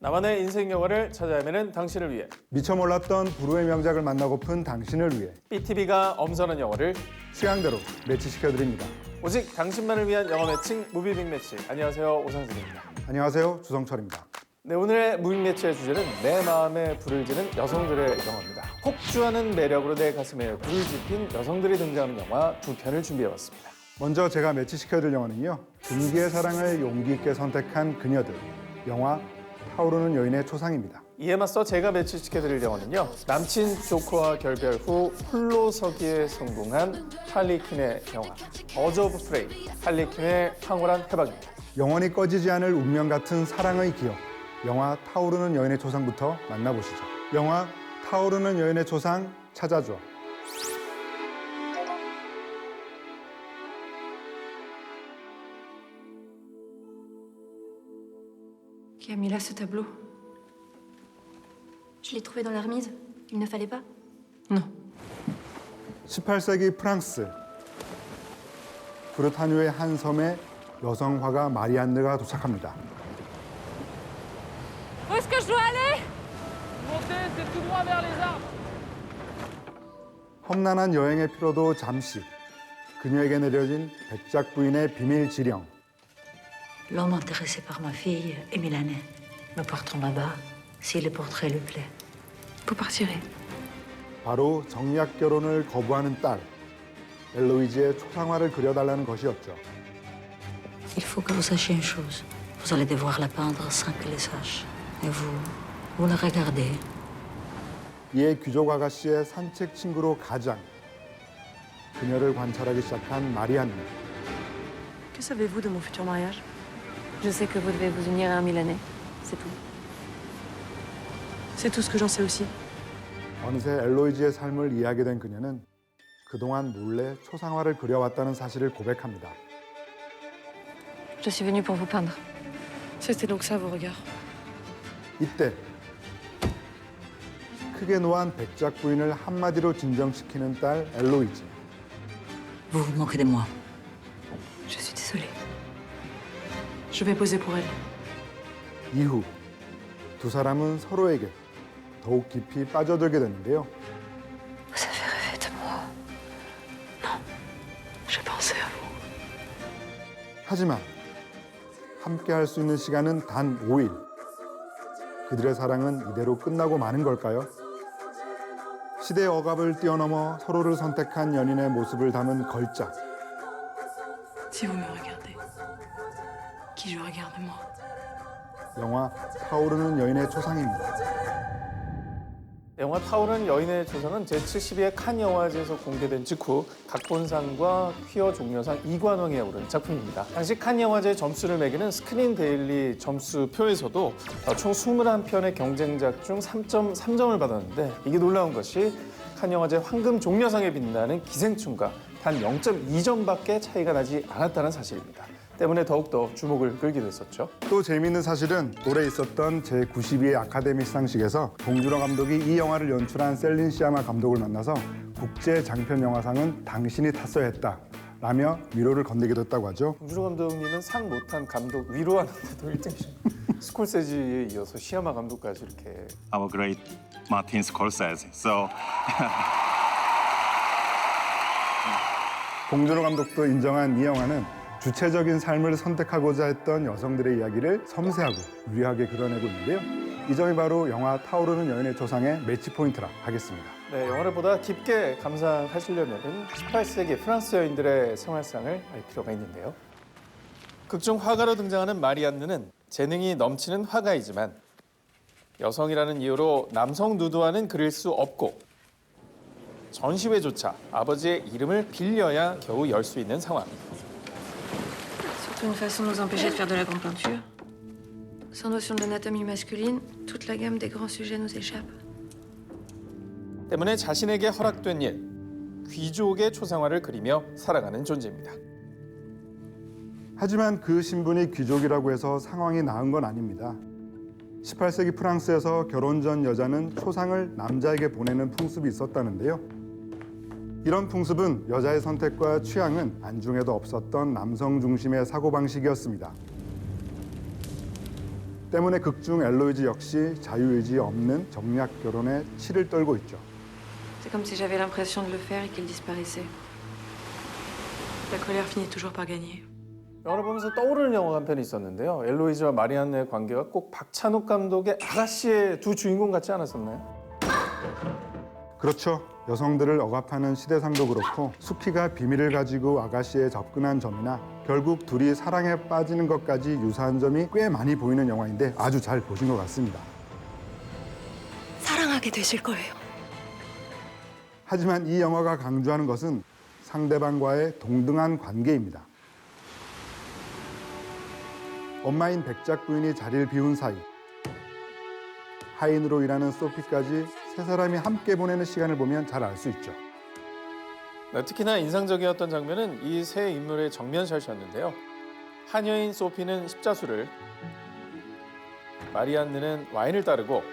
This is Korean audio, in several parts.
나만의 인생 영화를 찾아 헤매는 당신을 위해 미처 몰랐던 불후의 명작을 만나고픈 당신을 위해 BTV가 엄선한 영화를 취향대로 매치시켜드립니다. 오직 당신만을 위한 영화 매칭 무비 빅매치. 안녕하세요, 오상진입니다. 안녕하세요, 주성철입니다. 네, 오늘의 무비 매치의 주제는 내 마음에 불을 지는 여성들의 영화입니다. 폭주하는 매력으로 내 가슴에 불을 지핀 여성들이 등장하는 영화 두 편을 준비해봤습니다. 먼저 제가 매치시켜드릴 영화는요. 금기의 사랑을 용기 있게 선택한 그녀들, 영화 타오르는 여인의 초상입니다. 이에 맞서 제가 매치시켜드릴 영화는요. 남친 조커와 결별 후 홀로 서기에 성공한 할리퀸의 영화 버즈 오브 프레이, 할리퀸의 탕월한 해방입니다. 영원히 꺼지지 않을 운명 같은 사랑의 기억, 영화 타오르는 여인의 초상부터 만나보시죠. 영화 타오르는 여인의 초상 찾아줘. Qui a mis là ce tableau? Je l'ai trouvé dans la remise. Il ne fallait pas. Non. 18세기 프랑스 브르타뉴의 한 섬에 여성 화가 마리안느가 도착합니다. Où est-ce que je dois aller? Montez, c'est tout droit vers les arbres. 험난한 여행의 피로도 잠시 그녀에게 내려진 백작 부인의 비밀 지령. L'homme intéressé par ma fille est milanais. Nous partons là-bas si le portrait lui plaît. Vous partirez. 바로 정략 결혼을 거부하는 딸 엘로이즈의 초상화를 그려달라는 것이었죠. Il faut que vous sachiez une chose. Vous allez devoir la peindre sans que les sache. Et vous la regardez. 이에 귀족 아가씨의 산책 친구로 가장 그녀를 관찰하기 시작한 마리안느. Que savez-vous de mon futur mariage? Je sais que vous devez vous unir à un Milanais. C'est tout. C'est tout ce que j'en sais aussi. 어느새 엘로이즈의 삶을 이해하게 된 그녀는 그동안 몰래 초상화를 그려왔다는 사실을 고백합니다. Je suis venue pour vous peindre. C'était donc ça vos regards. 이때 크게 노한 백작 부인을 한마디로 진정시키는 딸 엘로이즈. Vous vous moquez de moi. Je suis désolée. Je vais poser pour elle. 이후 두 사람은 서로에게 더욱 깊이 빠져들게 되는데요. Vous avez rêvé de moi? Non. Je pensais à vous. 하지만 함께 할 수 있는 시간은 단 5일. 그들의 사랑은 이대로 끝나고 마는 걸까요? 시대의 억압을 뛰어넘어 서로를 선택한 연인의 모습을 담은 걸작. Si vous me regardez, qui je regarde moi? 영화 타오르는 여인의 초상입니다. 영화 타오르는 여인의 초상은 제72회 칸 영화제에서 공개된 직후 각본상과 퀴어 종려상 2관왕에 오른 작품입니다. 당시 칸 영화제 점수를 매기는 스크린 데일리 점수표에서도 총 21편의 경쟁작 중 3.3점을 받았는데 이게 놀라운 것이 칸 영화제 황금 종려상에 빛나는 기생충과 단 0.2점밖에 차이가 나지 않았다는 사실입니다. 때문에 더욱더 주목을 끌기도 했었죠. 또 재미있는 사실은 올해 있었던 제92회 아카데미 시상식에서 봉준호 감독이 이 영화를 연출한 셀린 시아마 감독을 만나서 국제 장편 영화상은 당신이 탔어야 했다 라며 위로를 건네기도 했다고 하죠. 봉준호 감독님은 상 못한 감독 위로하는데도 1등이죠. 스콜세지에 이어서 시아마 감독까지 이렇게. our great Martin Scorsese. So 봉준호 감독도 인정한 이 영화는 주체적인 삶을 선택하고자 했던 여성들의 이야기를 섬세하고 유리하게 그려내고 있는데요. 이 점이 바로 영화 타오르는 여인의 초상의 매치 포인트라 하겠습니다. 네, 영화를 보다 깊게 감상하시려면 18세기 프랑스 여인들의 생활상을 알 필요가 있는데요. 극중 화가로 등장하는 마리안느는 재능이 넘치는 화가이지만 여성이라는 이유로 남성 누드화는 그릴 수 없고 전시회조차 아버지의 이름을 빌려야 겨우 열 수 있는 상황. Surtout une façon de nous empêcher de faire de la grande peinture. Sans notion de l'anatomie masculine, toute la gamme des grands sujets nous échappe. 때문에 자신에게 허락된 일, 귀족의 초상화를 그리며 살아가는 존재입니다. 하지만 그 신분이 귀족이라고 해서 상황이 나은 건 아닙니다. 18세기 프랑스에서 결혼 전 여자는 초상을 남자에게 보내는 풍습이 있었다는데요. 이런 풍습은 여자의 선택과 취향은 안중에도 없었던 남성 중심의 사고방식이었습니다. 때문에 극중 엘로이즈 역시 자유의지 없는 정략 결혼에 치를 떨고 있죠. C'est comme si j'avais l'impression de le faire et qu'il disparaissait. La colère finit toujours par gagner. 영화를 보면서 떠오르는 영화가 한 편이 있었는데요. 엘로이즈와 마리안느의 관계가 꼭 박찬욱 감독의 아가씨의 두 주인공 같지 않았었나요? 그렇죠. 여성들을 억압하는 시대상도 그렇고 수키가 비밀을 가지고 아가씨에 접근한 점이나 결국 둘이 사랑에 빠지는 것까지 유사한 점이 꽤 많이 보이는 영화인데 아주 잘 보신 것 같습니다. 사랑하게 되실 거예요. 하지만 이 영화가 강조하는 것은 상대방과의 동등한 관계입니다. 엄마인 백작 부인이 자리를 비운 사이 하인으로 일하는 소피까지 세 사람이 함께 보내는 시간을 보면 잘 알 수 있죠. 네, 특히나 인상적이었던 장면은 이 세 인물의 정면샷이었는데요. 하녀인 소피는 십자수를, 마리안느는 와인을 따르고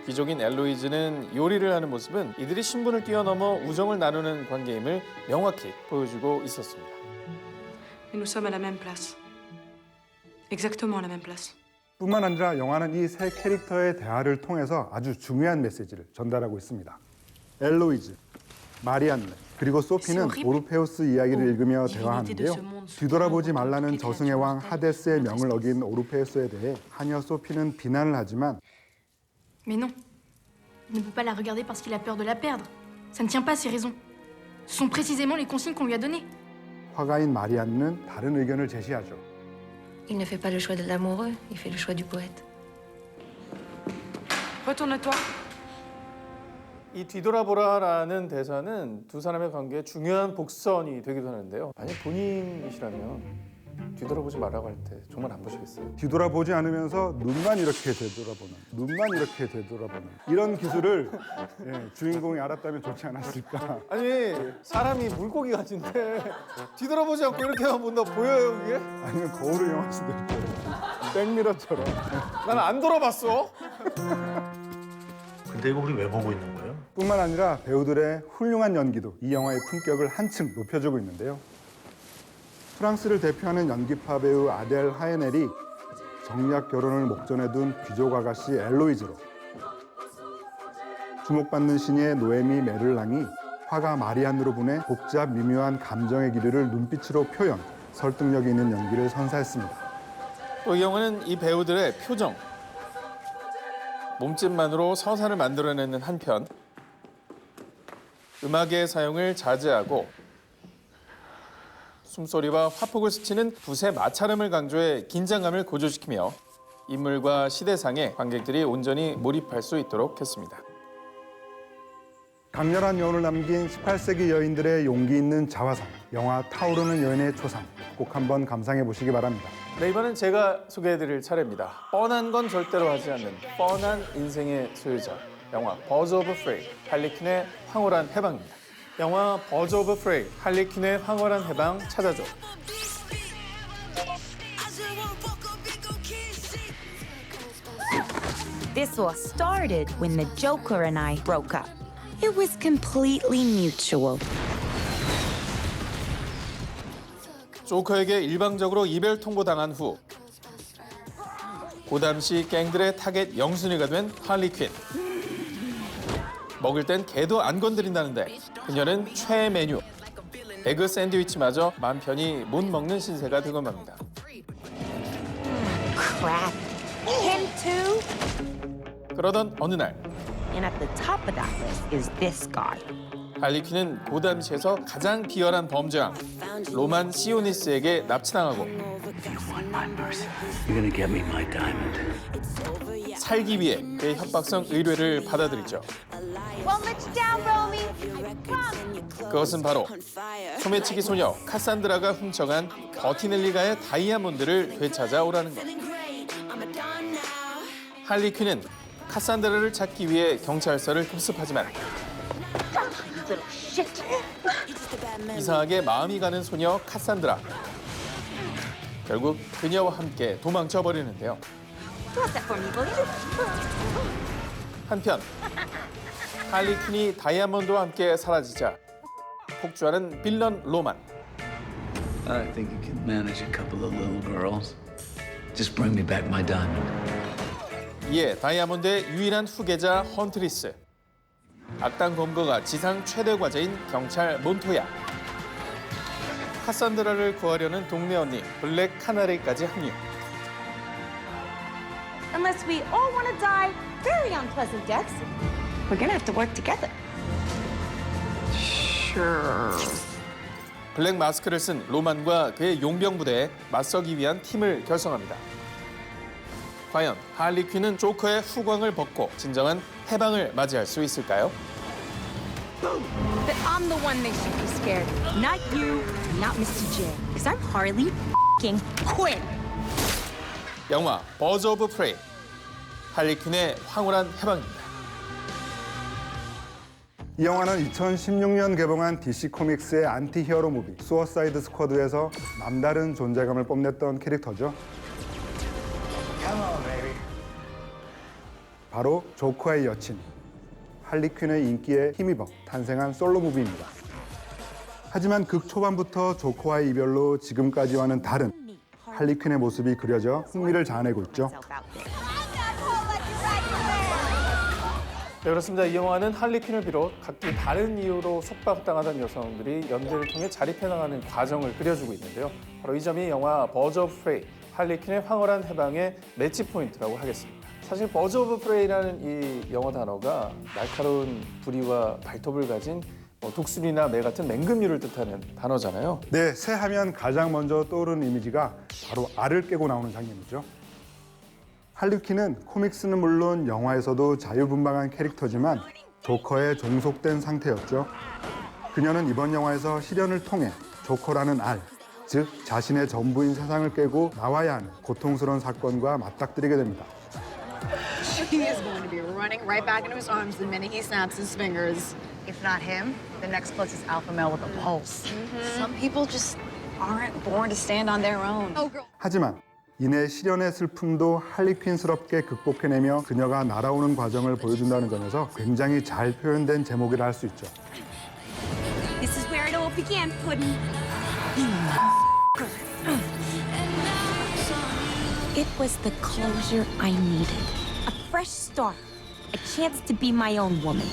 귀족인 엘로이즈는 요리를 하는 모습은 이들이 신분을 뛰어넘어 우정을 나누는 관계임을 명확히 보여주고 있었습니다. Mais nous sommes à la même place. Exactement à la même place. 뿐만 아니라 영화는 이 세 캐릭터의 대화를 통해서 아주 중요한 메시지를 전달하고 있습니다. 엘로이즈, 마리안느, 그리고 소피는 오르페우스 이야기를 읽으며 대화하는데요. 뒤돌아보지 말라는 저승의 왕 하데스의 명을 어긴 오르페우스에 대해 하녀 소피는 비난을 하지만 Mais non. Il ne peut pas la regarder parce qu'il a peur de la perdre. Ça ne tient pas ses raisons. Ce sont précisément les consignes qu'on lui a données. 화가인 마리안느는 다른 의견을 제시하죠. Il ne fait pas le choix de l'amoureux, il fait le choix du poète. Retourne-toi. 이 뒤돌아보라라는 대사는 두 사람의 관계에 중요한 복선이 되기도 하는데요. 만약 본인이시라면 뒤돌아보지 말라고 할 때 정말 안 보시겠어요? 뒤돌아보지 않으면서 눈만 이렇게 되돌아보는, 눈만 이렇게 되돌아보는 이런 기술을 주인공이 알았다면 좋지 않았을까. 아니 사람이 물고기 같은데 뒤돌아보지 않고 이렇게 하면 뭔가 보여요 그게? 아니면 거울을 이용할 수도 있죠. 백미러처럼. 난 안 돌아봤어. 근데 이거 우리 왜 보고 있는 거예요? 뿐만 아니라 배우들의 훌륭한 연기도 이 영화의 품격을 한층 높여주고 있는데요. 프랑스를 대표하는 연기파 배우 아델 하에넬이 정략 결혼을 목전에 둔 귀족 아가씨 엘로이즈로, 주목받는 신예 노에미 메를랑이 화가 마리안느로 보내 복잡 미묘한 감정의 기류를 눈빛으로 표현, 설득력 있는 연기를 선사했습니다. 또 이 영화는 이 배우들의 표정, 몸짓만으로 서사를 만들어내는 한편 음악의 사용을 자제하고 숨소리와 화폭을 스치는 붓의 마찰음을 강조해 긴장감을 고조시키며 인물과 시대상에 관객들이 온전히 몰입할 수 있도록 했습니다. 강렬한 여운을 남긴 18세기 여인들의 용기 있는 자화상, 영화 타오르는 여인의 초상, 꼭 한번 감상해 보시기 바랍니다. 네, 이번엔 제가 소개해드릴 차례입니다. 뻔한 건 절대로 하지 않는 뻔한 인생의 소유자, 영화 버즈 오브 프레이, 할리퀸의 황홀한 해방입니다. 영화 버즈 오브 프레이, 할리퀸의 황홀한 해방 찾아줘. This all started when the Joker and I broke up. It was completely mutual. 조커에게 일방적으로 이별 통보당한 후 고담시 갱들의 타겟 영순위가 된 할리퀸. 먹을 땐 개도 안 건드린다는데 그녀는 최애 메뉴 에그 샌드위치마저 맘 편히 못 먹는 신세가 되고 맙니다. Crap. Him too? 그러던 어느 날 And at the top of that list is this guy. 할리퀸은 고담시에서 가장 비열한 범죄왕 로만 시오니스에게 납치당하고 살기 위해 그의 협박성 의뢰를 받아들이죠. 그것은 바로 소매치기 소녀 카산드라가 훔쳐간 버티넬리가의 다이아몬드를 되찾아오라는 것. 할리퀸은 카산드라를 찾기 위해 경찰서를 급습하지만 이상하게 마음이 가는 소녀 카산드라. 결국 그녀와 함께 도망쳐 버리는데요. 한편 할리퀸이 다이아몬드와 함께 사라지자 폭주하는 빌런 로만. I think you can manage a couple of little girls. Just bring me back my diamond. 이에 다이아몬드의 유일한 후계자 헌트리스, 악당 검거가 지상 최대 과제인 경찰 몬토야, 카산드라를 구하려는 동네 언니 블랙 카나리까지 합류. Unless we all want to die very unpleasant deaths, we're gonna have to work together. 블랙 마스크를 쓴 로만과 그의 용병 부대에 맞서기 위한 팀을 결성합니다. 과연 할리 퀸은 조커의 후광을 벗고 진정한 해방을 맞이할 수 있을까요? But I'm the one they should be scared. Not you, not Mr. J. Because I'm Harley King Quinn. 영화 버즈 오브 프레이, 할리 퀸의 황홀한 해방입니다. 이 영화는 2016년 개봉한 DC 코믹스의 안티히어로 무비 수어사이드 스쿼드에서 남다른 존재감을 뽐냈던 캐릭터죠. 바로 조커의 여친, 할리 퀸의 인기에 힘입어 탄생한 솔로 무비입니다. 하지만 극 초반부터 조커와의 이별로 지금까지와는 다른 할리 퀸의 모습이 그려져 흥미를 자아내고 있죠. 네, 그렇습니다. 이 영화는 할리 퀸을 비롯 각기 다른 이유로 속박당하던 여성들이 연대를 통해 자립해 나가는 과정을 그려주고 있는데요. 바로 이 점이 영화 버즈 오브 프레이, 할리 퀸의 황홀한 해방의 매치 포인트라고 하겠습니다. 사실 버즈 오브 프레이라는 이 영어 단어가 날카로운 부리와 발톱을 가진 독수리나 매 같은 맹금류를 뜻하는 단어잖아요. 네, 새 하면 가장 먼저 떠오르는 이미지가 바로 알을 깨고 나오는 장면이죠. 할리 퀸은 코믹스는 물론 영화에서도 자유분방한 캐릭터지만 조커에 종속된 상태였죠. 그녀는 이번 영화에서 시련을 통해 조커라는 알, 즉 자신의 전부인 세상을 깨고 나와야 하는 고통스러운 사건과 맞닥뜨리게 됩니다. He is going to be running right back into his arms the minute he snaps his fingers. If not him, the next closest alpha male with a pulse. Some people just aren't born to stand on their own. Oh, girl. 하지만 이내 시련의 슬픔도 할리 퀸스럽게 극복해내며 그녀가 날아오는 과정을 보여준다는 점에서 굉장히 잘 표현된 제목이라 할 수 있죠. This is where it all began, Puddin'. It was the closure I needed. A fresh start. A chance to be my own woman.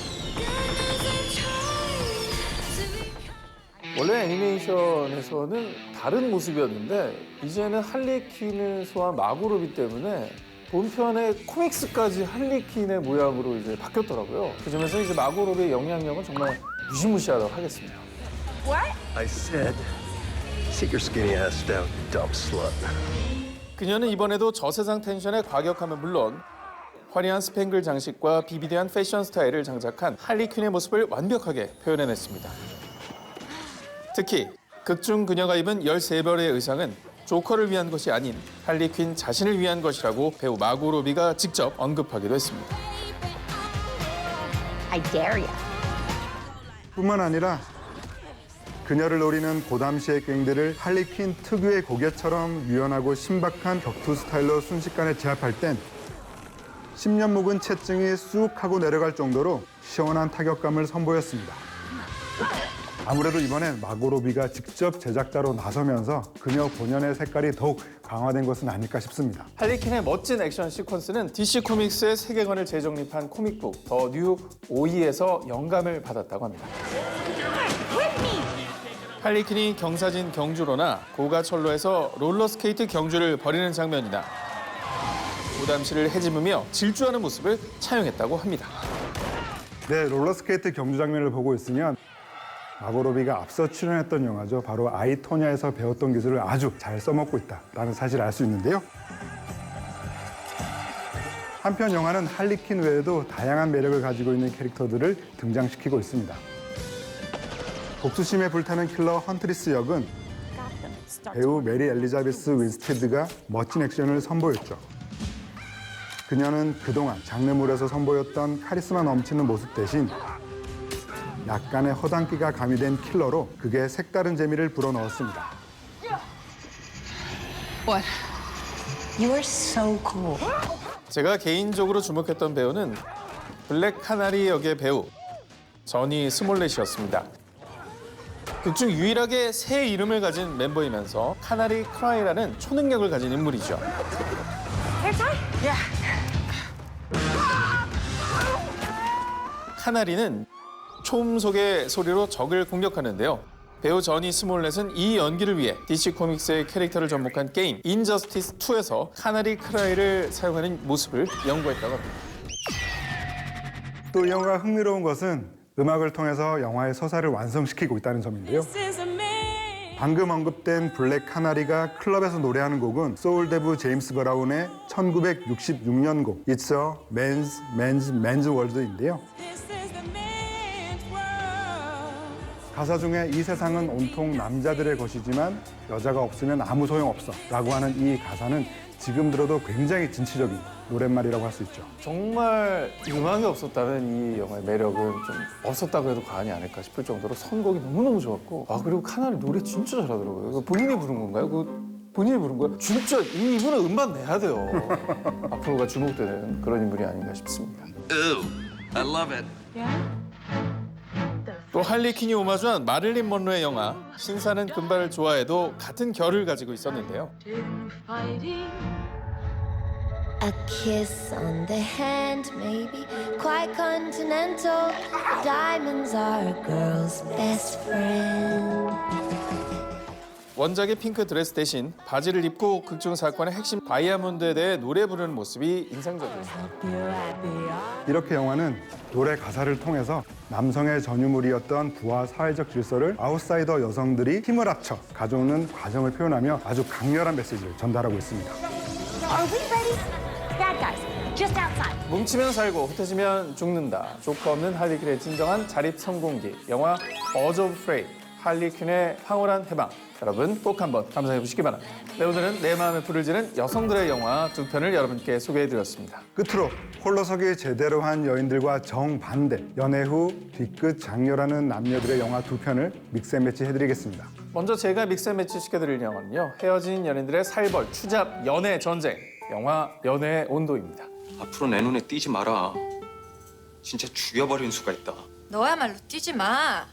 원래 애니메이션에서는 다른 모습이었는데 이제는 할리 퀸을 소환 마고 로비 때문에 본편의 코믹스까지 할리 퀸의 모양으로 이제 바뀌었더라고요. 그 점에서 이제 마고 로비의 영향력은 정말 무시무시하다고 하겠습니다. What? I said, sit your skinny ass down, you dumb slut. 그녀는 이번에도 저세상 텐션의 과격함은 물론 화려한 스팽글 장식과 비비드한 패션 스타일을 장착한 할리 퀸의 모습을 완벽하게 표현해냈습니다. 특히 극중 그녀가 입은 13벌의 의상은 조커를 위한 것이 아닌 할리 퀸 자신을 위한 것이라고 배우 마고 로비가 직접 언급하기도 했습니다. I dare you. 뿐만 아니라 그녀를 노리는 고담시의 갱들을 할리 퀸 특유의 고개처럼 유연하고 신박한 격투 스타일로 순식간에 제압할 땐 10년 묵은 체증이 쑥 하고 내려갈 정도로 시원한 타격감을 선보였습니다. 아무래도 이번엔 마고 로비가 직접 제작자로 나서면서 그녀 본연의 색깔이 더욱 강화된 것은 아닐까 싶습니다. 할리 퀸의 멋진 액션 시퀀스는 DC 코믹스의 세계관을 재정립한 코믹북 더 뉴 오이에서 영감을 받았다고 합니다. 할리 퀸이 경사진 경주로나 고가철로에서 롤러스케이트 경주를 벌이는 장면이나 고담시를 헤집으며 질주하는 모습을 차용했다고 합니다. 네, 롤러스케이트 경주 장면을 보고 있으면 마고 로비가 앞서 출연했던 영화죠. 바로 아이 토냐에서 배웠던 기술을 아주 잘 써먹고 있다라는 사실을 알 수 있는데요. 한편 영화는 할리 퀸 외에도 다양한 매력을 가지고 있는 캐릭터들을 등장시키고 있습니다. 복수심에 불타는 킬러 헌트리스 역은 배우 메리 엘리자베스 윈스티드가 멋진 액션을 선보였죠. 그녀는 그동안 장르물에서 선보였던 카리스마 넘치는 모습 대신 약간의 허당기가 가미된 킬러로 극에 색다른 재미를 불어넣었습니다. What? You are so cool. 제가 개인적으로 주목했던 배우는 블랙 카나리 역의 배우 저니 스몰렛이었습니다. 극중 유일하게 새 이름을 가진 멤버이면서 카나리 크라이라는 초능력을 가진 인물이죠. 카나리는 초음속의 소리로 적을 공격하는데요. 배우 저니 스몰렛은 이 연기를 위해 DC 코믹스의 캐릭터를 접목한 게임 인저스티스 2에서 카나리 크라이를 사용하는 모습을 연구했다고 합니다. 또 이 영화가 흥미로운 것은 음악을 통해서 영화의 서사를 완성시키고 있다는 점인데요. 방금 언급된 블랙 카나리가 클럽에서 노래하는 곡은 소울 데브 제임스 브라운의 1966년 곡 It's a Man's World인데요. 가사 중에 이 세상은 온통 남자들의 것이지만 여자가 없으면 아무 소용없어 라고 하는 이 가사는 지금 들어도 굉장히 진취적인 노랫말이라고 할 수 있죠. 정말 음악이 없었다면 이 영화의 매력은 좀 없었다고 해도 과언이 아닐까 싶을 정도로 선곡이 너무너무 좋았고 그리고 카나리 노래 진짜 잘하더라고요. 이거 본인이 부른 건가요? 본인이 부른 거예요? 진짜 이분은 음반 내야 돼요. 앞으로가 주목되는 그런 인물이 아닌가 싶습니다. Ooh, I love it. 또 할리퀸이 오마주한 마릴린 먼로의 영화 신사는 금발을 좋아해도 같은 결을 가지고 있었는데요. A kiss on the hand, maybe quite continental. Diamonds are a girl's best friend. 원작의 핑크 드레스 대신 바지를 입고 극중 사건의 핵심 다이아몬드에 대해 노래 부르는 모습이 인상적이었습니다. 이렇게 영화는 노래 가사를 통해서 남성의 전유물이었던 부와 사회적 질서를 아웃사이더 여성들이 힘을 합쳐 가져오는 과정을 표현하며 아주 강렬한 메시지를 전달하고 있습니다. 뭉치면 살고 흩어지면 죽는다. 조커 없는 할리퀸의 진정한 자립 성공기. 영화 버즈 오브 프레이. 할리퀸의 황홀한 해방. 여러분 꼭 한번 감상해 보시기 바랍니다. 네, 오늘은 내 마음에 불을 지른 여성들의 영화 두 편을 여러분께 소개해드렸습니다. 끝으로 홀로서기 제대로 한 여인들과 정반대 연애 후 뒤끝 장렬하는 남녀들의 영화 두 편을 믹스앤매치 해드리겠습니다. 먼저 제가 믹스앤매치 시켜드릴 영화는요. 헤어진 연인들의 살벌, 추잡, 연애 전쟁. 영화 연애의 온도입니다. 앞으로 내 눈에 띄지 마라. 진짜 죽여버릴 수가 있다. 너야말로 뛰지 마.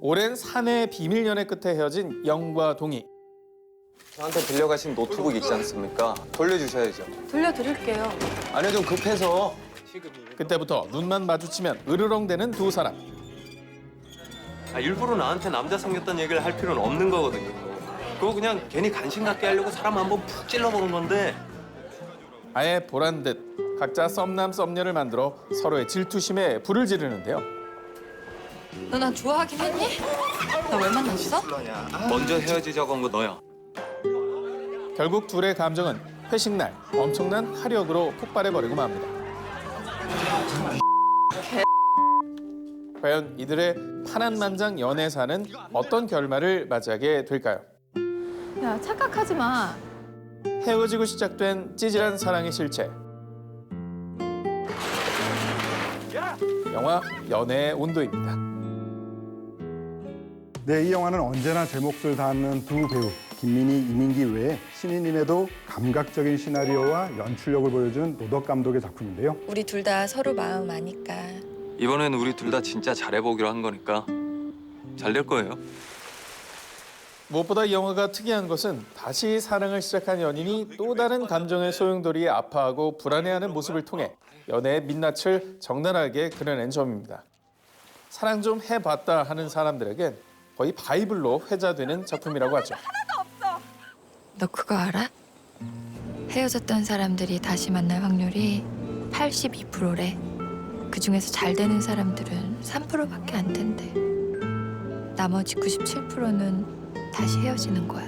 오랜 사내 비밀 연애 끝에 헤어진 영과 동희. 저한테 빌려가신 노트북 있지 않습니까? 돌려주셔야죠. 돌려드릴게요. 아니요, 좀 급해서. 그때부터 눈만 마주치면 으르렁대는 두 사람. 일부러 나한테 남자 생겼다는 얘기를 할 필요는 없는 거거든요. 그거 그냥 괜히 관심 갖게 하려고 사람 한번 푹 찔러보는 건데. 아예 보란 듯 각자 썸남 썸녀를 만들어 서로의 질투심에 불을 지르는데요. 너 나 좋아하긴 했니? 나 왜 만났어? 먼저 헤어지자고 한 거 너야. 결국 둘의 감정은 회식 날 엄청난 화력으로 폭발해버리고 맙니다. 과연 이들의 파란만장 연애사는 어떤 결말을 맞이하게 될까요? 야, 착각하지 마. 헤어지고 시작된 찌질한 사랑의 실체. 영화 연애의 온도입니다. 네, 이 영화는 언제나 제 몫을 다하는 두 배우 김민희, 이민기 외에 신인임에도 감각적인 시나리오와 연출력을 보여준 노덕 감독의 작품인데요. 우리 둘 다 서로 마음 아니까. 이번엔 우리 둘 다 진짜 잘해보기로 한 거니까 잘 될 거예요. 무엇보다 이 영화가 특이한 것은 다시 사랑을 시작한 연인이 또 다른 감정의 소용돌이에 아파하고 불안해하는 모습을 통해 연애의 민낯을 적나라하게 그려낸 점입니다. 사랑 좀 해봤다 하는 사람들에겐 거의 바이블로 회자되는 작품이라고 하죠. 너 그거 알아? 헤어졌던 사람들이 다시 만날 확률이 82%래. 그중에서 잘 되는 사람들은 3%밖에 안 된대. 나머지 97%는 다시 헤어지는 거야.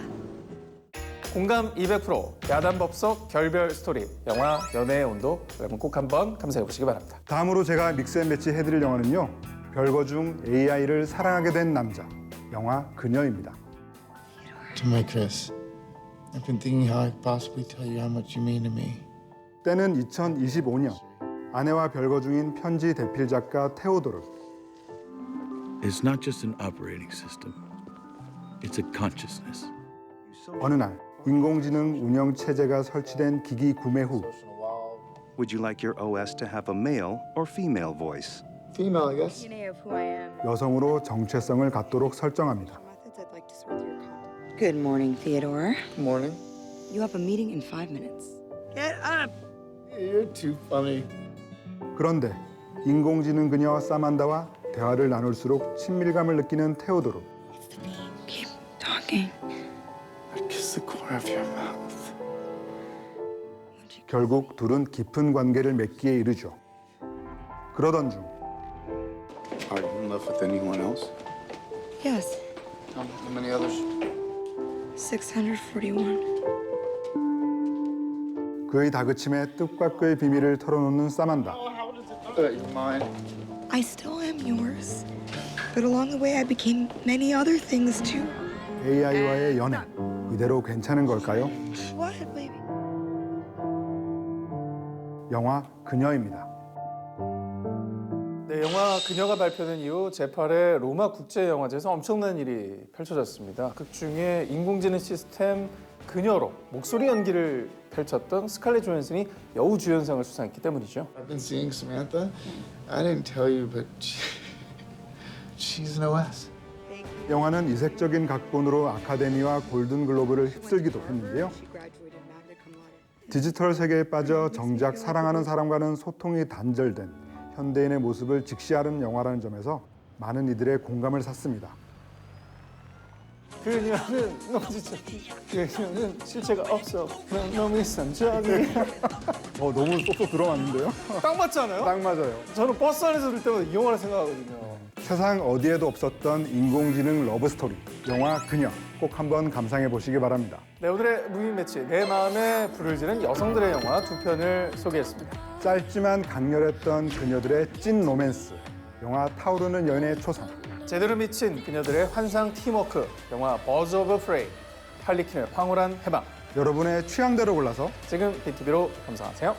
공감 200%, 야단법석 결별 스토리, 영화 연애의 온도, 여러분 꼭 한번 감상해 보시기 바랍니다. 다음으로 제가 믹스앤매치 해드릴 영화는요. 별거 중 AI를 사랑하게 된 남자, 영화 그녀입니다. To my Chris, I've been thinking how I could possibly tell you how much you mean to me. 때는 2025년, 아내와 별거 중인 편지 대필 작가 테오도르. It's not just an operating system. It's a consciousness. 어느 날 인공지능 운영 체제가 설치된 기기 구매 후 Would you like your OS to have a male or female voice? Female, I guess. You know who I am. 여성으로 정체성을 갖도록 설정합니다. Good morning, Theodore. Morning. You have a meeting in 5 minutes. Get up! You're too funny. 그런데 인공지능 그녀 사만다와 대화를 나눌수록 친밀감을 느끼는 테오도르. Keep talking. I'd kiss the corner of your mouth. 결국 둘은 깊은 관계를 맺기에 이르죠. 그러던 중 Are you in love with anyone else? Yes, How many others? 641. 그의 다그침에 뜻과 끄의 비밀을 털어놓는 사만다. You're mine. I still am yours. But along the way, I became many other things too. AI와의 연애, 이대로 괜찮은 걸까요? What, baby? 영화 그녀입니다. 네, 영화 그녀가 발표된 이후 제8회 로마 국제영화제에서 엄청난 일이 펼쳐졌습니다. 극 중에 인공지능 시스템 그녀로 목소리 연기를 펼쳤던 스칼렛 조한슨이 여우주연상을 수상했기 때문이죠. I've been seeing Samantha. I didn't tell you, but she's an OS. 영화는 이색적인 각본으로 아카데미와 골든글로브를 휩쓸기도 했는데요. 디지털 세계에 빠져 정작 사랑하는 사람과는 소통이 단절된 현대인의 모습을 직시하는 영화라는 점에서 많은 이들의 공감을 샀습니다. 그녀는 너무 진짜 그녀는 실체가 없어. 너무 일상적이야. 너무 쏙쏙 들어왔는데요? 딱 맞잖아요? 딱 맞아요. 저는 버스 안에서 들 때마다 이 영화를 생각하거든요. 세상 어디에도 없었던 인공지능 러브스토리, 영화 그녀 꼭 한번 감상해 보시기 바랍니다. 네, 오늘의 무비 매치 내 마음에 불을 지른 여성들의 영화 두 편을 소개했습니다. 짧지만 강렬했던 그녀들의 찐 로맨스, 영화 타오르는 연애의 초성, 제대로 미친 그녀들의 환상 팀워크, 영화 버즈 오브 프레이, 할리퀸의 황홀한 해방. 여러분의 취향대로 골라서 지금 BTV로 감상하세요.